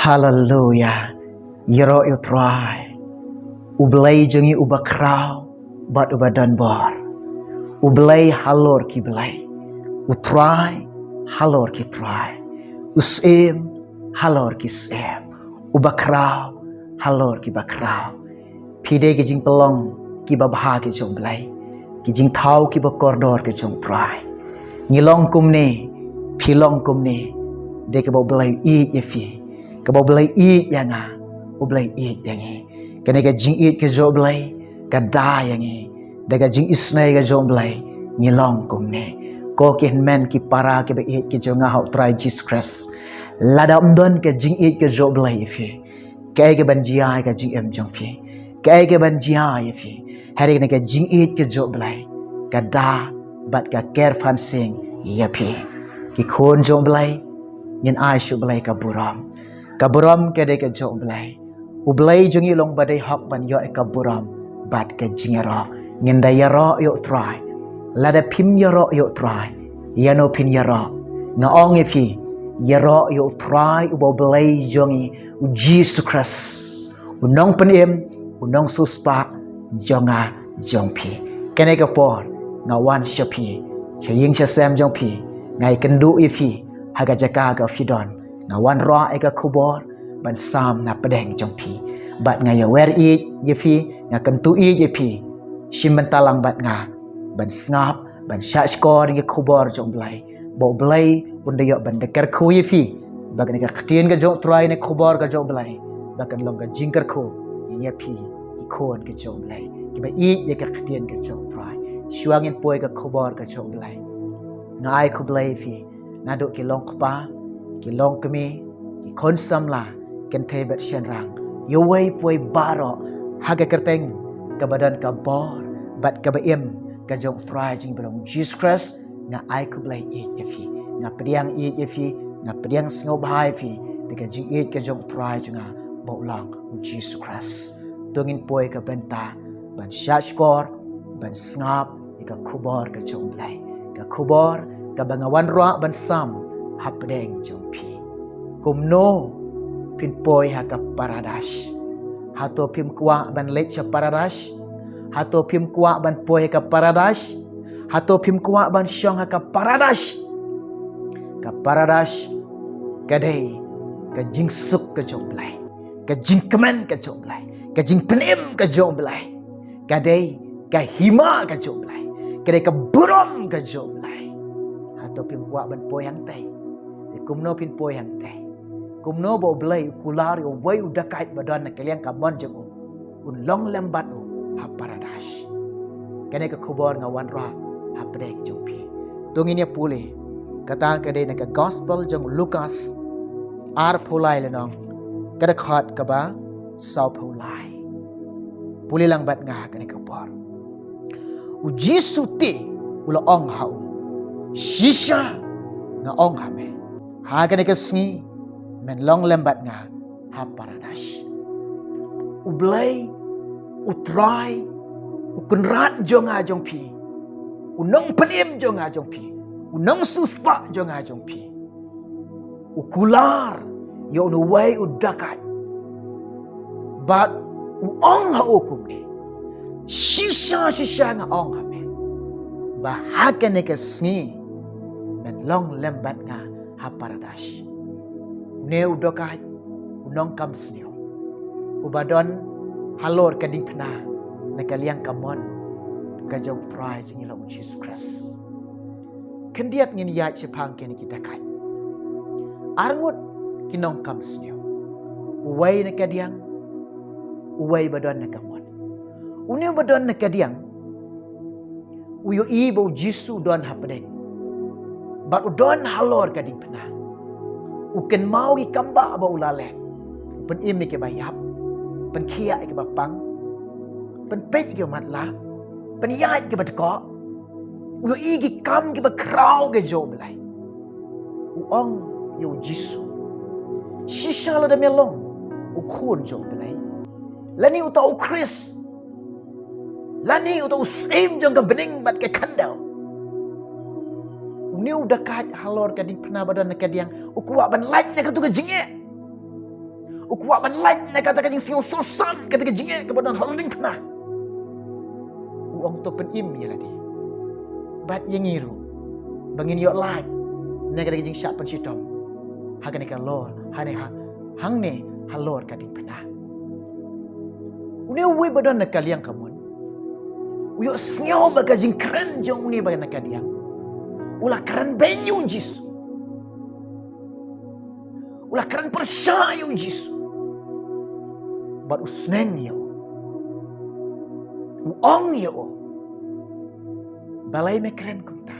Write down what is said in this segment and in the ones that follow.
Hallelujah. Yero utrai. Ublay jengi ubakraw. Bat ubadan bor. Ublay halor ki blay. Utrai. Halor ki trai. Usim. Halor ki sem. Ubakraw. Halor ki bakraw. Pide ki jing pelong. Ki babha ki jong blay. Ki jing thau ki bakordor ki jong trai. Ngilong kumne. Pilong kumne. Dek bau blay i yefi. Kau belai eat yang ah, belai eat yang ni. Kena kau jing eat ke jo belai, kau dah yang ni. Dah jing isnai ke jo belai, ngilong kum ni. Kau ke men ki para ke be eat ke jo ngah try Jesus Christ. Lada umdon ke jing eat ke jo belai fi. Kau ke banjia ke jing em jong fi. Kau ke banjia fi. Hari kena kau jing eat ke jo belai, kau dah bat kau care fan sing ya fi. Ki kon jo belai, ngin ai shu belai kau buram. Kaburam ke de ke jong blai. Ublai jungi long badai hak ban yo e kaburam bat ke jingero. Ngenda yaro yo try. Lada pim yaro yo try. Yano pin yaro. Ngaong ifi yaro yo try ubo blai jungi u Jesus Christ. Unong penim unong suspa jonga jongpi. Kene ke por ngawan shapi. Chaying chasam jongpi. Ngai kendu ifi haga jaka ka fidon. Ngawan roa eka kubor ban sam na pedeng jongpi bat ngaya wer it yefi ngakan tu i yepi shim talang bat nga ban snap ban sha skor nge kubor jong blai bo blai bunda yo ban dekar khu yefi bagan ka khtien ga jong try ne kubor ga jong blai bakan long ga jingkar khu yepi ikon ga jong blai ki ba i ye ka khtien ga jong try shuangin poi ga kubor ga jong blai ngai khu blai fi na do ki long pa ki long kami ki konsam la ken the bet shen rang yo wei poi baro haga kerteng ka badan ka bor bat ka baim ka jong try jing belong Jesus Christ nga ai ku blai e yefi nga priang e yefi nga priang sngo bhai fi de ka jing e ka jong try junga bo lang Jesus Christ dongin poi ka benta ban shashkor ban snap ka kubor ka jong blai ka kubor ka bangawan roa ban sam hapdeng jongpi kumno pin poi haka paradash hato pim kwa ban lecha paradash hato pim kwa ban poi haka paradash hato pim kwa ban syong haka paradash ka paradash kadai ka jing suk ka jomblai ka jing kemen ka jomblai ka jing penim ka jomblai kadai ka hima ka jomblai kadai ka burom ka jomblai hato pim kwa ban poi hang tai kumno pin poi hang tai kumno bo blai kulari o wai udakait badan na kalian kamon jengo un long lembat o ha paradash kene ka khubor ngawan ra ha predek jongpi tunginya pule kata kade na ka gospel jong Lukas ar phulai lenong kada khat ka ba sau phulai pule lang bat nga kene ka por u jisu ti ula ong hau shisha nga ong hame haga ne kesngi men long lembat nga ha paradash ublay utrai ukunrat jonga jongpi unong penim jonga jongpi unong suspa jonga jongpi ukular yo no way udakat but uong ha ukum ni shisha nga ong ha me bahaga ne kesngi men long lembat nga ha paradash neu dokai unong kam sneo ubadon halor kading pna na kaliang kamon ka jong try jing ilong Jesus Christ kendiat ngin ya chepang ken kita kai arngut kinong kam sneo uwai na kadiang uwai badon na kamon uneu badon na kadiang uyo ibo jisu don hapden bat udon halor kading pena uken mau ki kamba ba ulale pen imi ke bayap pen kia ke bapang pen pej ke matla pen yai ke batko uyo igi kam ke bakrau ke jo belai uong yo jisu shisha la de melong ukun jo belai lani uta u Chris lani uta usim jong ke bening bat ke kandau Niu dekat halor kading pernah badan nak kadiang ukuak ban like nak tu ke jingek Ukuak ban lain na kata kajing singaw sosan kata kajing kebadan holding pernah. Uang to pen im ya ladi. Bat yang ngiru. Bangin yok lain. Na kata kajing syak pen sitom. Hakan ikan lor. Hang ne halor kading pernah. Uni uwe badan na kaliang kamun. Uyok singaw bagajing keren jong uni badan na kaliang. Ulah keren benyu Jisu. Ulah keren percaya Jisu. Bat usneng yo. Uong yo. Balai me keren kunta.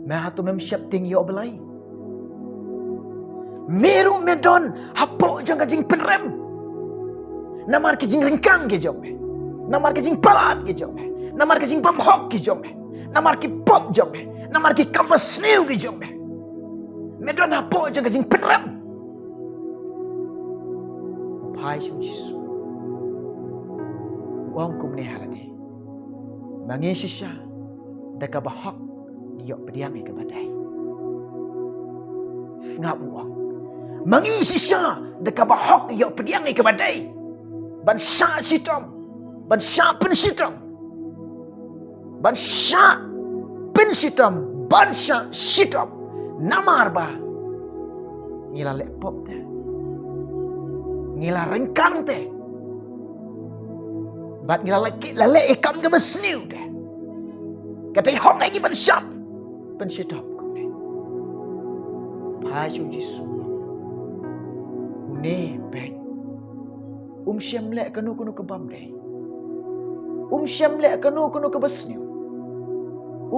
Me hatu mem siap ting yo balai. Meru medon hapo jang kajing penrem. Namar kajing rengkang ke jom me. Namar kajing palat ke jom me. Namar kajing pamhok ke jom me. Namar ki pop jom me. Namar ki kampas snew ke jom me. Medon hapo jang kajing penrem. Pai siu Jisu. Uang kum ne halade. Bangi sisya daka bahak diok pediang ke badai. Sengap uang. Mangi sisya daka bahak diok pediang ke badai. Ban syak sitom. Ban syak pen sitom. Ban syak pen sitom. Ban syak sitom. Namar ba. Ngila lek pop te. Ngila rengkang te. Bat ngila lek ikam ke besniu te. Kata hok lagi ban syak. Pen sitom ko ne. Paju Jisu. Ne beng. Syam lek kanu ke bam dai. Syam lek kanu ke besniu.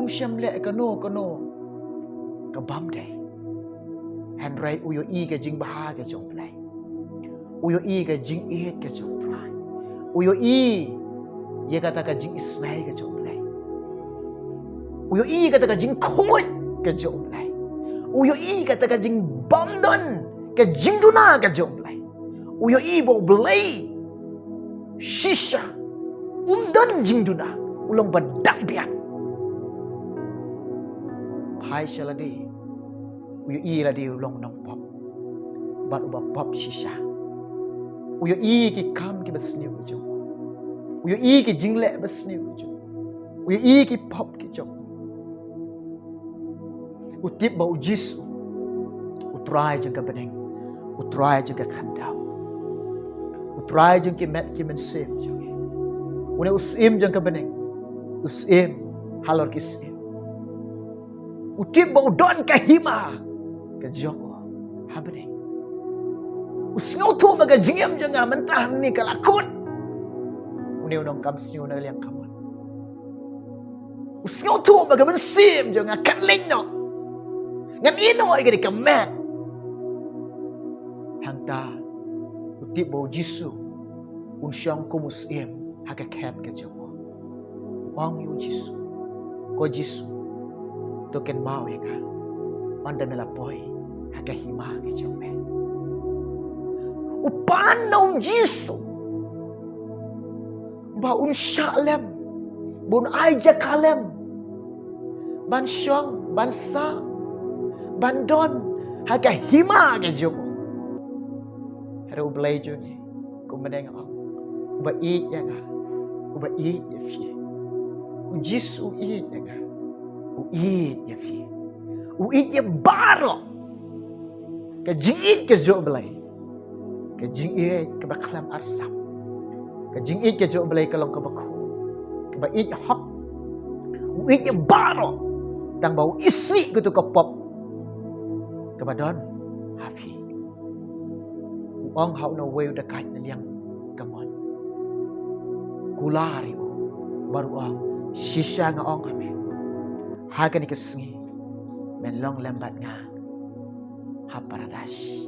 Syam lek kanu ke bam dai. Handrai uyo i ke jing baha ke jong plai. Uyo i ke jing ihet ke jong trai. Uyo i ye kata ke jing isnai ke jong plai. Uyo i kata ke jing khoi ke jong plai. Uyo i kata ke jing bamdon ke jing duna ke jong plai. Uyo i bo belai shisha dan jing duna ulong badak biak. Pai shaladi uyo i ladi ulong nong pop. Bat uba pop shisha. Uyo i ki kam ki besniu jo. Uyo i ki jingle besniu jo. Uyo i ki pop ki jo. Utip bau Jisu. Utrai jengka beneng. Utrai jengka kandau. Utrai jeng ki met ki mensim jeng. Une usim jeng ke beneng. Usim halor ki sim. Utip bau don ke hima ke joko ha beneng. Usngau tu baga jingem jeng mentah ni kalakun. Une unong kam sniu na liang kamon. Usngau tu baga mensim jeng akan lengno. Ngan ino ay gadi kamet. Hangta utip bau Jisu unsyang kumusim hakaket ke jomo. Wang yu Jisu. Ko Jisu token mau ya ka. Manda melapoi hakahima ke jome. Upan nau Jisu. Ba unshalem. Bun aja kalem. Ban syong, ban sa, ban don hakahima ke jomo. Hero belai jungi. Kumeneng ang. Uba i ya nga. Uba i ya fi. U Jisu i ya nga. U i ya fi. U i ya baro. Ka jingit ke jo belai. Ka jingit ke baklam arsam. Ka jingit ke jo belai kalong ke baku. Ka ba i hop. U i ya baro. Tang bau isi gitu ke pop. Ka badon hafi. Uang hau na weu dekat na liang gamon. Kulari baru ang shisha nga ong kami. Haga ni kesengi menlong lembat nga ha paradash.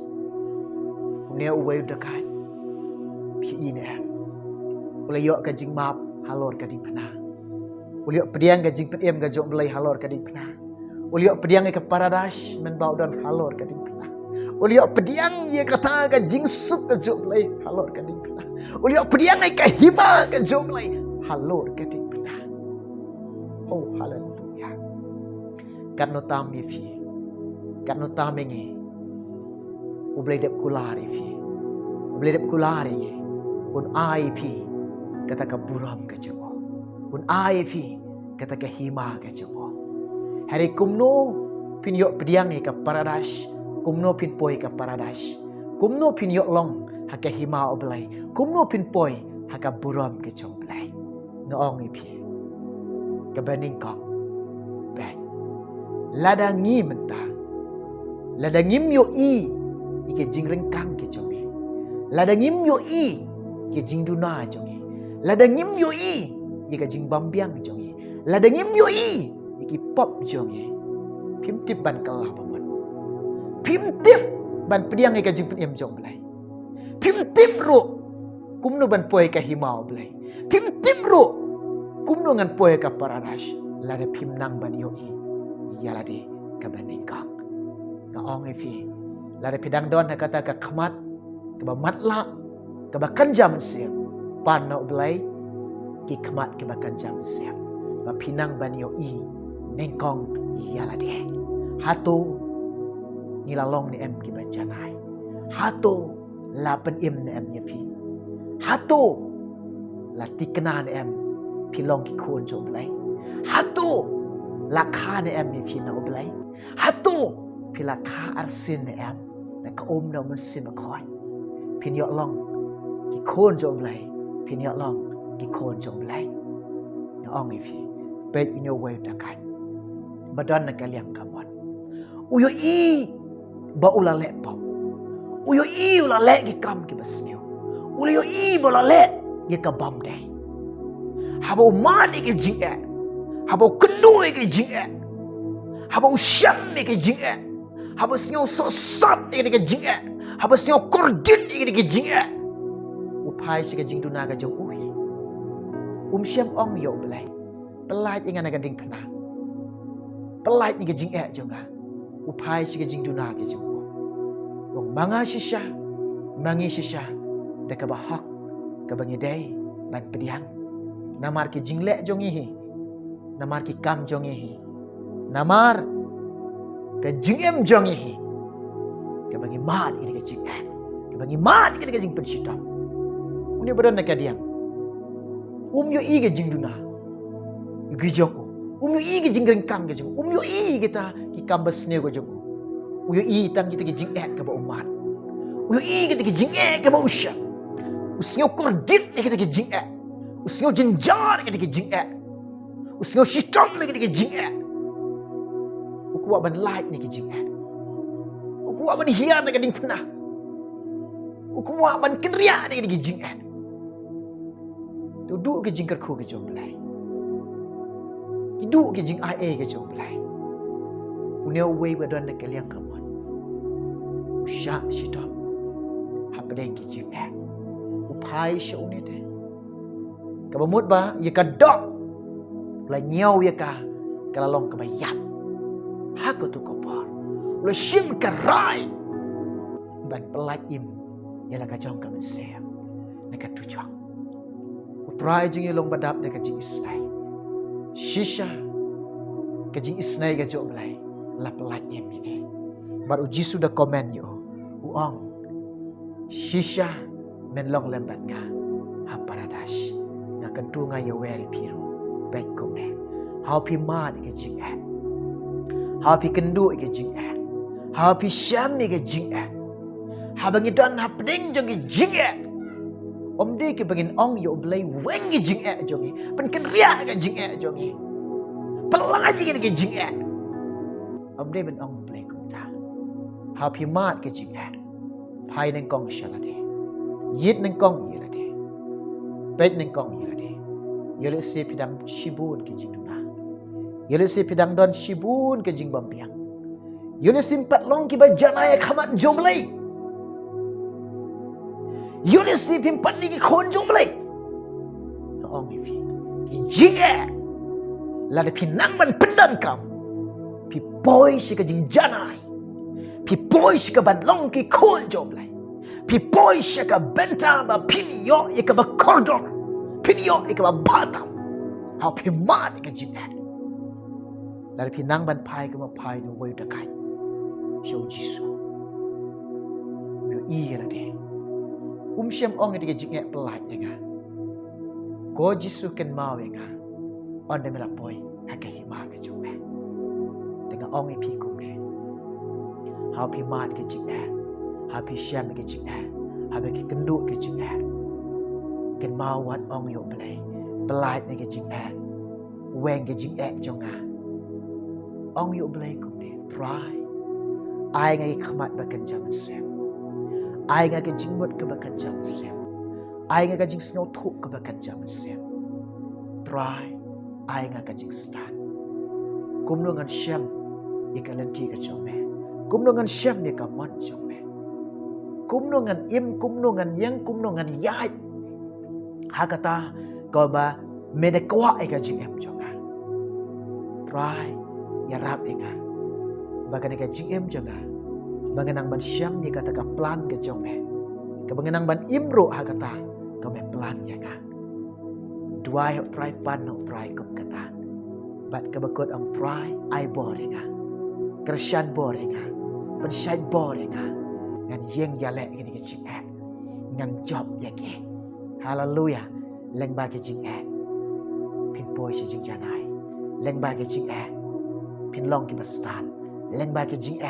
Unia uwe dekat pi ine. Ulai yok ka jing map halor ka ding pena. Uli yok pediang ka jing pediem ka jok belai halor ka ding pena. Uli yok pediang ka paradash men bau don halor ka ding pena. Uli yok pediang ye kata ka jing sup ka jok belai halor ka ding pena. Uli yok pediang ka hima ka jok belai halor ka ding pena. Oh haleluya. Kat no tam ye fi. Kat no tam ngi. U belai dep kulari fi. Beledep kulari ye. Un ai pi kata ka buram ke jemo. Un ai pi kata ka hima ke jemo. Hari kumno pin yok pediang ke paradise. Kumno pin poi ke paradise. Kumno pin yok long haka hima oblai. Kumno pin poi haka buram ke jong blai. Noong pi. Kebaning kong. Bang. Lada ngi menta. Lada ngim yo ike jing rengkang ke jonge. Lada ngim yo ike jing duna jonge. Lada ngim yo ike jing bambiang jonge. Lada ngim yo ike pop jonge. Pim tip ban kalah pamon. Pim tip ban pediang ike jing pediam jong belai. Pim tip ro kumno ban poe ka himau belai. Pim tip ro kumno ngan poe ka paradise. Lada pim nang ban yo yalade ka baningkang. Ong efi lada pedang don kata ka khmat ka ba matla ka ba kanja man siam pan no blai ki khmat ka ba kanja man siam ba pinang ban yo nengkong yalade hato nilalong ni em ki ba janai hato la pen im ni em ni pi hato la tikna ni em pilong ki khon jo blai hato la kha ni em ni pi na blai hato pila kha arsin ne em na ka om na mun sin khoi pin yo long ki khon jom lai pin yo long ki khon jom lai na ong ifi pe ino way da kai badan na kaliang kamon uyo ba ula le pom uyo ula le ki kam ki basnyo uyo ba la le ye ka bam dai habo man ki jing e habo kendu ki jing e habo sham ki jing e habis nyo sosat iki ke jing e habis nyo kordit iki ke jing e upai si ke jing duna ka jong uhi siam ong yo belai pelai ingan ka ding pena pelai iki jing e jonga upai si ke jing duna ka jong wong manga shisha mangi shisha de ka bahak ka bangi dai ban pediang namar ki jing le jong hi namar ki kam jong hi namar ke jing em jong hi ke bagi mat ini ke jing em ke bagi mat ini ke jing pensitam uni badan nak diang yo ke jing duna ge jong yo ke jing rengkang ke jong yo kita ki kambas ne ke jong yo tang kita ke jing ke ba umat yo kita ke jing ke ba usya usnyo kordit kita ke jing usnyo jenjar kita ke jing usnyo sistem kita ke jing ukuak ban light ni ke jing ukuak ban hian ni ke ding pernah ukuak ban kenria ni ke jing duduk ke jing kerku ke jom lai duduk ke jing ai ke jom lai unia way badan nak kalian kamon usyak sitam hapdeng ke jing upai sya une de kabamut ba ye ka dok la nyau ye ka kalalong ka bayap hako tu kopar lo sim karai ban pelai im yala ka jong ka mensem na ka tujong utrai jing long badap de ka jing isnai shisha ka jing isnai ka jong lai la pelai im ini bar uji sudah komen yo uang shisha men long lembat nga ha paradise na kentu nga yo weri piru baik kom ne how pi ma de ka jing how pi kendu ke jing how pi syam ke jing ha bangi dan ha peding jong ke jing om de ke bangin ong yo blai weng ke jing jong pen ken ria ke jing jong pelaj ke jing om de ben ong blai kum ta how pi mat ke jing pai neng kong shalade yit neng kong yelade pet neng kong yelade yele se pidam shibun ke jing yele si pidang don shibun ke jing bambiang yele simpat long ki bajanai khamat jomlai yele si pimpat ni ki khon jomlai ong ifi ki jing la de pinang ban pendan kam pi boy si ke jing janai pi boy si ke ban long ki khon jomlai pi boy si ke benta ba pinyo ye ke ba kordon pinyo ye ke ba batam ha pi mat ke jing lalu pinang ban pai ke ma pai no way da kai show jisu yo la de Syam ong di jing pelaj nga. Ko Jisu ken mau nga. On de melapoi hake hima ke jong me. Dengan ong pi kum ne. How pi mat ke jing how pi Syam ke jing how pi kendu ke jing ken mau wat ong yo play. Pelaj ne ke jing weng ke jing jong nga. Ong yo play kum ne. Try. Ai ngai khmat bakan jaman sem. Ai ngai ke jingmut ke bakan jaman sem. Ai ngai ke jing snow thuk ke bakan jaman sem. Try. Ai ngai ke jing stand. Kum no ngan Syam ye ka lenti ke jong me. Kum no ngan Syam ye ka mon jong me. Kum no ngan im, kum no ngan yang, kum no ngan yai. Ha kata ko ba me de kwa ai ka jing em jong nga. Try. Ya rap nga. Bagan ka jing em jong nga. Banganang ban Syam ni kata ka plan ke jong me. Ka banganang ban imro ha kata ka me plan ya nga. Dua hok try pan hok try kum kata. Bat ka bakot ang try ai bore nga. Kersyan bore nga. Ban syai bore nga. Ngan yeng yale gini ke jing ngan job ya ke. Hallelujah. Leng ba ke jing pin boy si jing janai. Leng ba ke jing pin long ki bastan. Leng ba ke jing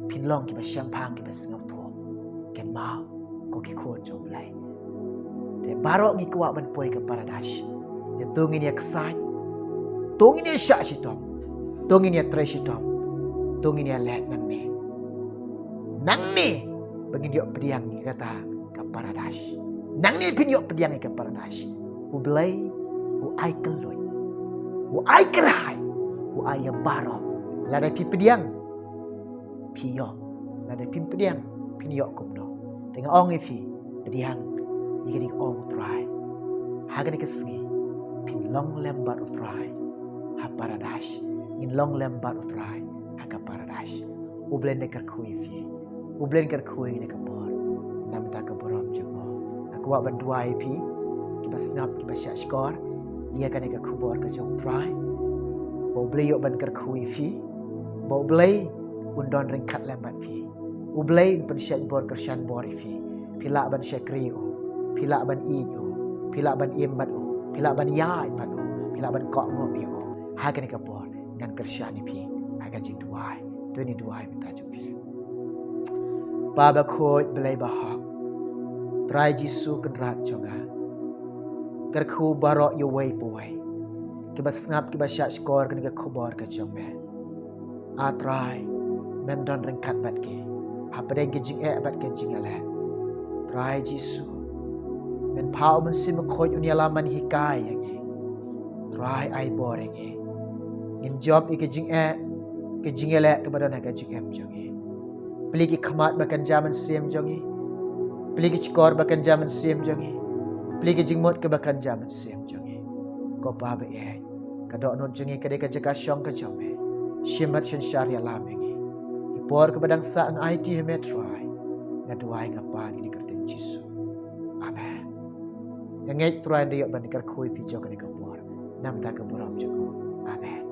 pin long ki ba Syam phang ki ba ngau tho ken mau ko ki khon jom lai de barok ngi kwa ban poi ke paradise ya tungin ya kesai tungin ya syak si tom tungin ya tre si tom tungin ya lek nang ni bagi dia pediang ni kata ke paradise nang ni pin yo pediang ni ke paradise u blai u ai keloi u ai kerai u ai ya barok la da pi pediang Piyo, nada pin pediang, pin yok kumno. Dengan ong ifi, pediang, yigiri ong try. Hagan kesngi, pin long lembat utrai, ha paradise. Ngin long lembat utrai, ha ka paradise. Ublen de kerkui fi, ublen kerkui de kapor. Nam ta ka borom jogo. Aku wa ban dua ifi, kiba snap kiba syak skor, ia kan ka kubor ka jong try. Bo blei yok ban kerkui fi, bo blei undon ringkat lembat fi. Ublay ban syat bor kersyan bor fi. Pila ban syakri pila ban ijo, pila ban imbat pila ban ya imbat pila ban kok ngo yo. Hagan ka bor ngan kersyan fi. Haga jing duai. 22 minta jong fi. Baba khoi belai bahak. Trai Jisu kenrat jonga. Kerku barok yo wei puai. Kiba ngap kiba syat skor kan ka khobor ka jong me. Atrai men don rengkat bat ke apa deng ke jing bat ke jing ala try Jisu men pau men sim khoj unia laman hikai yang try ai boring ngin job ke jing ala ke badan ke jing em jongi beli ki khamat bakan zaman sim jongi beli ki skor bakan zaman sim jongi beli ki jingmot ke bakan zaman sim jongi ko pa ba ka do non jongi ke de ka jaka syong ka jome shimat shen syariah lameng por kepada sa ang IT metrai ngaduai ngapan ini kerten Jisu. Amen. Yang ngai try dia ban kar khoi pi jok ni kapor. Nam ta ka boram jogo. Amen.